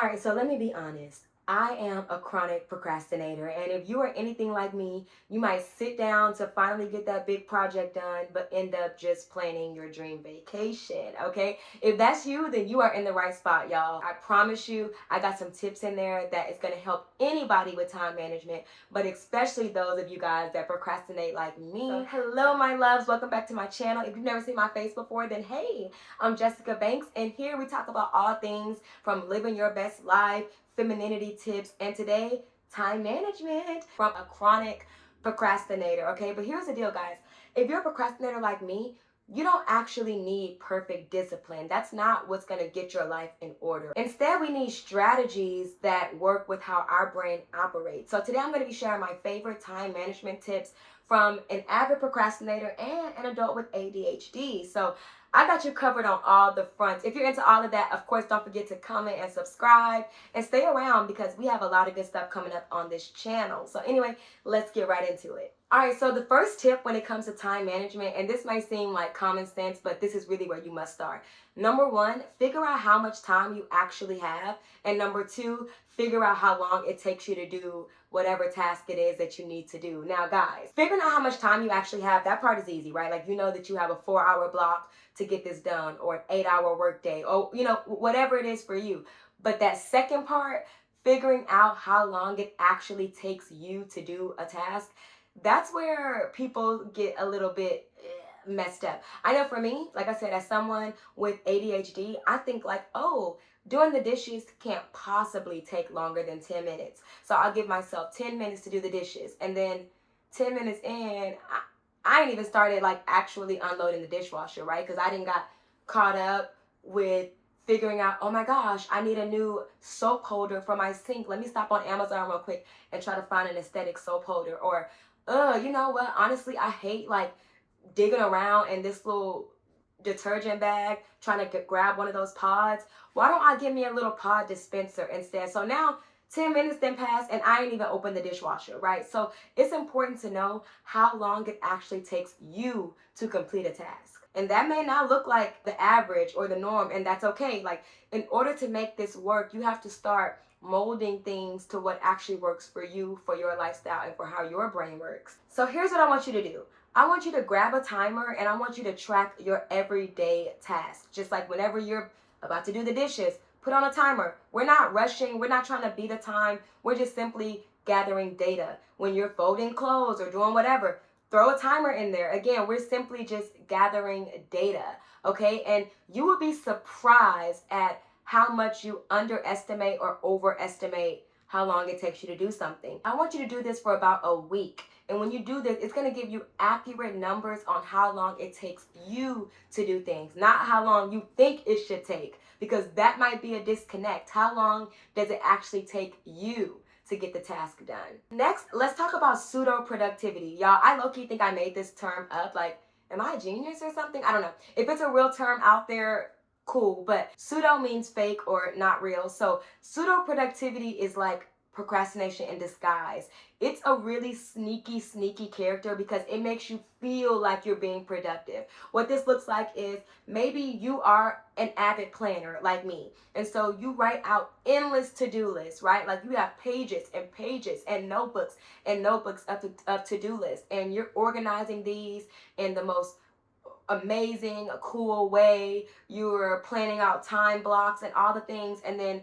Alright, so let me be honest. I am a chronic procrastinator, and if you are anything like me, you might sit down to finally get that big project done, but end up just planning your dream vacation, okay? If that's you, then you are in the right spot, y'all. I promise you, I got some tips in there that is gonna help anybody with time management, but especially those of you guys that procrastinate like me. So, hello, my loves. Welcome back to my channel. If you've never seen my face before, then hey, I'm Jessica Banks, and here we talk about all things from living your best life, femininity tips, and today, time management from a chronic procrastinator, okay? But here's the deal, guys. If you're a procrastinator like me, you don't actually need perfect discipline. That's not what's gonna get your life in order. Instead, we need strategies that work with how our brain operates. So today I'm gonna be sharing my favorite time management tips from an avid procrastinator and an adult with ADHD. So I got you covered on all the fronts. If you're into all of that, of course, don't forget to comment and subscribe and stay around because we have a lot of good stuff coming up on this channel. So anyway, let's get right into it. All right, so the first tip when it comes to time management, and this might seem like common sense, but this is really where you must start. Number one, figure out how much time you actually have. And number two, figure out how long it takes you to do whatever task it is that you need to do. Now, guys, figuring out how much time you actually have, that part is easy, right? Like, you know that you have a 4-hour block to get this done, or an 8-hour workday, or, you know, whatever it is for you. But that second part, figuring out how long it actually takes you to do a task, that's where people get a little bit messed up. I know for me, like I said, as someone with ADHD, I think like, oh, doing the dishes can't possibly take longer than 10 minutes. So I'll give myself 10 minutes to do the dishes. And then 10 minutes in, I ain't even started like actually unloading the dishwasher, right? Because I didn't got caught up with figuring out, oh my gosh, I need a new soap holder for my sink. Let me stop on Amazon real quick and try to find an aesthetic soap holder. Or, you know what? Honestly, I hate like digging around in this little detergent bag trying to grab one of those pods. Why don't I get me a little pod dispenser instead? So now 10 minutes then pass and I ain't even opened the dishwasher, right? So it's important to know how long it actually takes you to complete a task. And that may not look like the average or the norm, and that's okay. Like, in order to make this work, you have to start molding things to what actually works for you, for your lifestyle, and for how your brain works. So here's what I want you to do. I want you to grab a timer and I want you to track your everyday tasks. Just like whenever you're about to do the dishes, put on a timer. We're not rushing. We're not trying to beat a time. We're just simply gathering data. When you're folding clothes or doing whatever, throw a timer in there. Again, we're simply just gathering data, okay? And you will be surprised at how much you underestimate or overestimate how long it takes you to do something. I want you to do this for about a week. And when you do this, it's going to give you accurate numbers on how long it takes you to do things, not how long you think it should take, because that might be a disconnect. How long does it actually take you to get the task done? Next, let's talk about pseudo-productivity. Y'all, I low-key think I made this term up. Like, am I a genius or something? I don't know. If it's a real term out there, cool. But pseudo means fake or not real. So pseudo-productivity is like procrastination in disguise. It's a really sneaky character because it makes you feel like you're being productive. What this looks like is maybe you are an avid planner like me, and so you write out endless to-do lists, right? Like you have pages and pages and notebooks of to-do lists, and you're organizing these in the most amazing, cool way. You're planning out time blocks and all the things, and then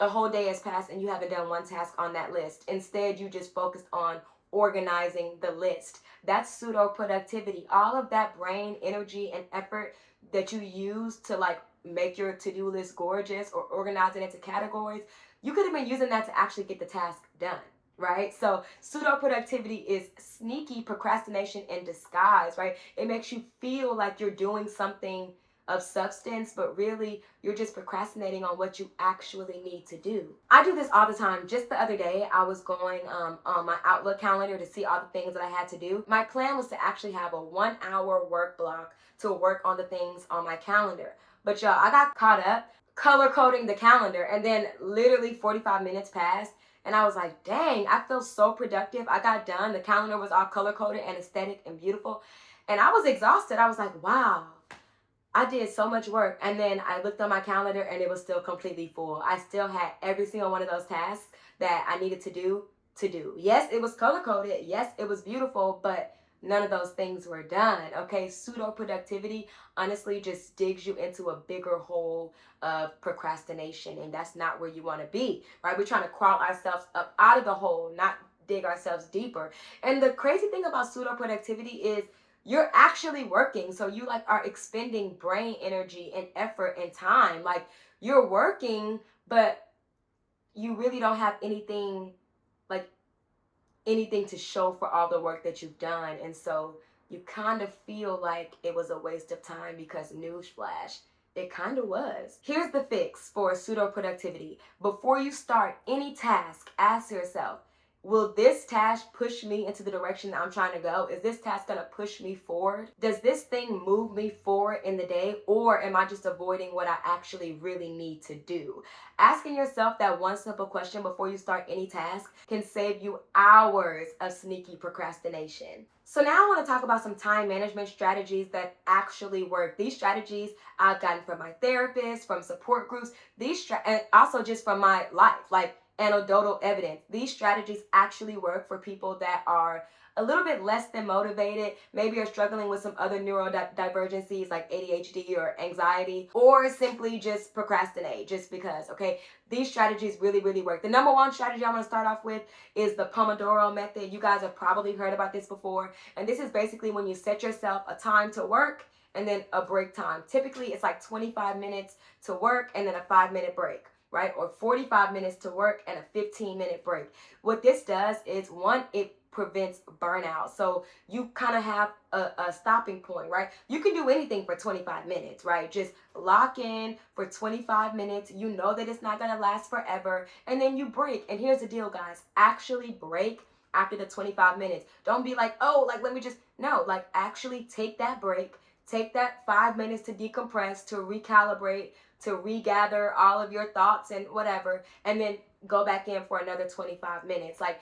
a whole day has passed and you haven't done one task on that list. Instead, you just focused on organizing the list. That's pseudo-productivity. All of that brain energy and effort that you use to like make your to-do list gorgeous or organize it into categories, you could have been using that to actually get the task done, right? So pseudo-productivity is sneaky procrastination in disguise, right? It makes you feel like you're doing something of substance, but really you're just procrastinating on what you actually need to do. I do this all the time. Just the other day, I was going on my Outlook calendar to see all the things that I had to do. My plan was to actually have a 1-hour work block to work on the things on my calendar. But y'all, I got caught up color coding the calendar, and then literally 45 minutes passed, and I was like, dang, I feel so productive. I got done. The calendar was all color coded and aesthetic and beautiful, and I was exhausted. I was like, wow, I did so much work, and then I looked on my calendar and it was still completely full. I still had every single one of those tasks that I needed to do to do. Yes, it was color coded. Yes, it was beautiful, but none of those things were done. Okay, pseudo productivity honestly just digs you into a bigger hole of procrastination, and that's not where you want to be, right? We're trying to crawl ourselves up out of the hole, not dig ourselves deeper. And the crazy thing about pseudo productivity is you're actually working, so you like are expending brain energy and effort and time. Like, you're working, but you really don't have anything, like anything to show for all the work that you've done. And so you kind of feel like it was a waste of time, because newsflash, it kind of was. Here's the fix for pseudo productivity. Before you start any task, ask yourself, will this task push me into the direction that I'm trying to go? Is this task gonna push me forward? Does this thing move me forward in the day, or am I just avoiding what I actually really need to do? Asking yourself that one simple question before you start any task can save you hours of sneaky procrastination. So now I want to talk about some time management strategies that actually work. These strategies I've gotten from my therapist, from support groups, and also just from my life, like anecdotal evidence. These strategies actually work for people that are a little bit less than motivated, maybe are struggling with some other neurodivergencies like ADHD or anxiety, or simply just procrastinate just because, okay? These strategies really, really work. The number one strategy I'm gonna start off with is the Pomodoro method. You guys have probably heard about this before. And this is basically when you set yourself a time to work and then a break time. Typically, it's like 25 minutes to work and then a 5-minute break, right? Or 45 minutes to work and a 15-minute break. What this does is, one, it prevents burnout. So you kind of have a stopping point, right? You can do anything for 25 minutes, right? Just lock in for 25 minutes. You know that it's not going to last forever. And then you break. And here's the deal, guys. Actually break after the 25 minutes. Don't be like, oh, like, let me just, no, like, actually take that break. Take that 5 minutes to decompress, to recalibrate, to regather all of your thoughts and whatever, and then go back in for another 25 minutes. Like,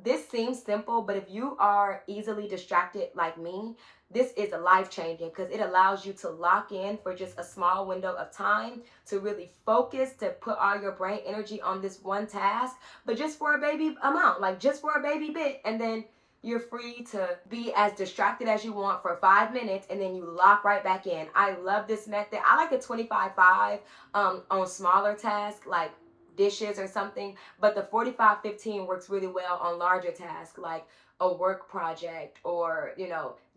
this seems simple, but if you are easily distracted like me, this is life-changing, because it allows you to lock in for just a small window of time to really focus, to put all your brain energy on this one task, but just for a baby amount, like just for a baby bit, and then you're free to be as distracted as you want for 5 minutes, and then you lock right back in. I love this method. I like the 25-5 on smaller tasks like dishes or something, but the 45-15 works really well on larger tasks like a work project, or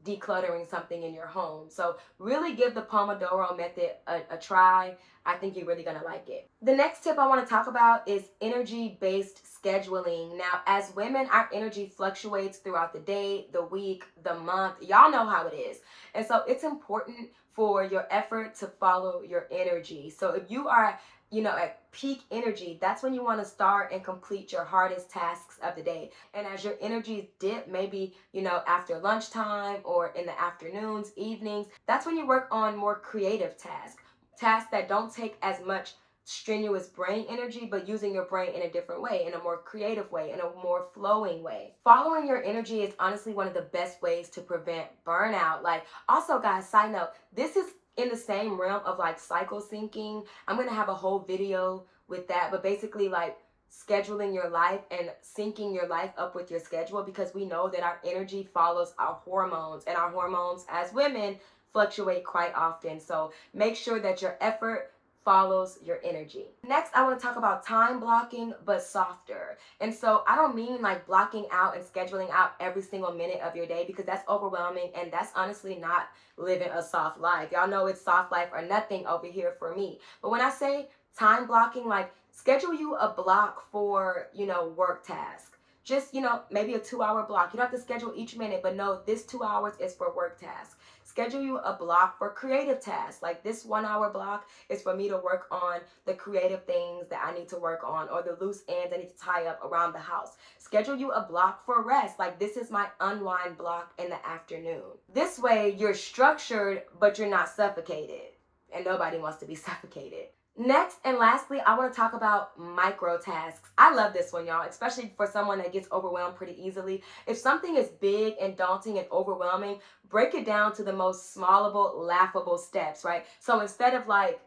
decluttering something in your home. So really give the Pomodoro method a try. I think you're really gonna like it. The next tip I want to talk about is energy-based scheduling. Now, as women, our energy fluctuates throughout the day, the week, the month. Y'all know how it is. And so it's important for your effort to follow your energy. So if you are at peak energy, that's when you want to start and complete your hardest tasks of the day. And as your energy dip, maybe, after lunchtime or in the afternoons, evenings, that's when you work on more creative tasks that don't take as much strenuous brain energy, but using your brain in a different way, in a more creative way, in a more flowing way. Following your energy is honestly one of the best ways to prevent burnout. Like, also, guys, side note, this is in the same realm of like cycle syncing. I'm gonna have a whole video with that, but basically like scheduling your life and syncing your life up with your schedule, because we know that our energy follows our hormones, and our hormones as women fluctuate quite often. So make sure that your effort follows your energy. Next, I want to talk about time blocking, but softer. And so I don't mean like blocking out and scheduling out every single minute of your day, because that's overwhelming, and that's honestly not living a soft life. Y'all know it's soft life or nothing over here for me. But when I say time blocking, like schedule you a block for, work tasks. Just, maybe a 2-hour block. You don't have to schedule each minute, but no, this 2 hours is for work tasks. Schedule you a block for creative tasks. Like this 1-hour block is for me to work on the creative things that I need to work on, or the loose ends I need to tie up around the house. Schedule you a block for rest. Like this is my unwind block in the afternoon. This way you're structured, but you're not suffocated. And nobody wants to be suffocated. Next and lastly, I want to talk about micro tasks. I love this one, y'all, especially for someone that gets overwhelmed pretty easily. If something is big and daunting and overwhelming, break it down to the most smallable, laughable steps, right? So instead of like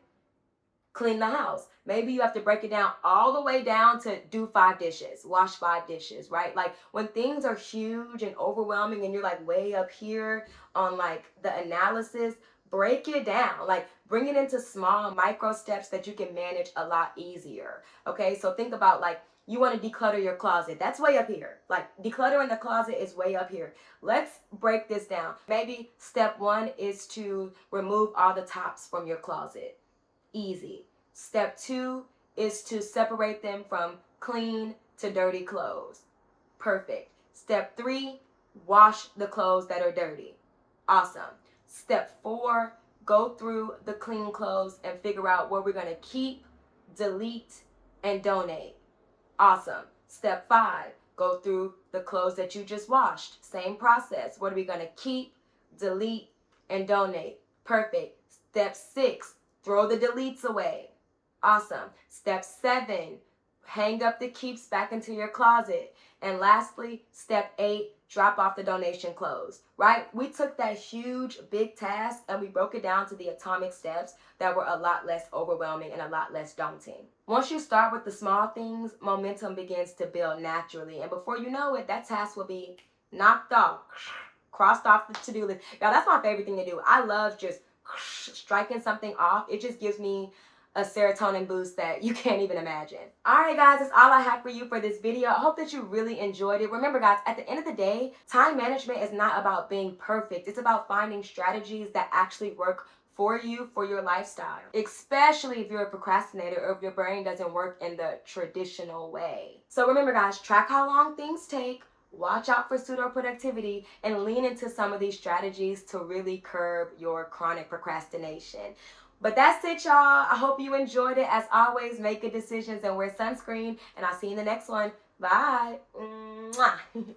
clean the house, maybe you have to break it down all the way down to do 5 dishes, wash 5 dishes, right? Like when things are huge and overwhelming and you're like way up here on like the analysis, break it down. Like bring it into small micro steps that you can manage a lot easier. Okay, so think about like you want to declutter your closet. That's way up here. Like decluttering the closet is way up here. Let's break this down. Maybe step one is to remove all the tops from your closet. Easy. Step two is to separate them from clean to dirty clothes. Perfect. Step three, wash the clothes that are dirty. Awesome. Step four, go through the clean clothes and figure out what we're going to keep, delete, and donate. Awesome. Step five, go through the clothes that you just washed. Same process. What are we going to keep, delete, and donate? Perfect. Step six, throw the deletes away. Awesome. Step seven, hang up the keeps back into your closet. And lastly, step eight, drop off the donation clothes, right? We took that huge, big task and we broke it down to the atomic steps that were a lot less overwhelming and a lot less daunting. Once you start with the small things, momentum begins to build naturally. And before you know it, that task will be knocked off, crossed off the to-do list. Now, that's my favorite thing to do. I love just striking something off. It just gives me a serotonin boost that you can't even imagine. All right, guys, that's all I have for you for this video. I hope that you really enjoyed it. Remember, guys, at the end of the day, time management is not about being perfect. It's about finding strategies that actually work for you, for your lifestyle, especially if you're a procrastinator or if your brain doesn't work in the traditional way. So remember, guys, track how long things take, watch out for pseudo-productivity, and lean into some of these strategies to really curb your chronic procrastination. But that's it, y'all. I hope you enjoyed it. As always, make good decisions and wear sunscreen. And I'll see you in the next one. Bye. Mwah.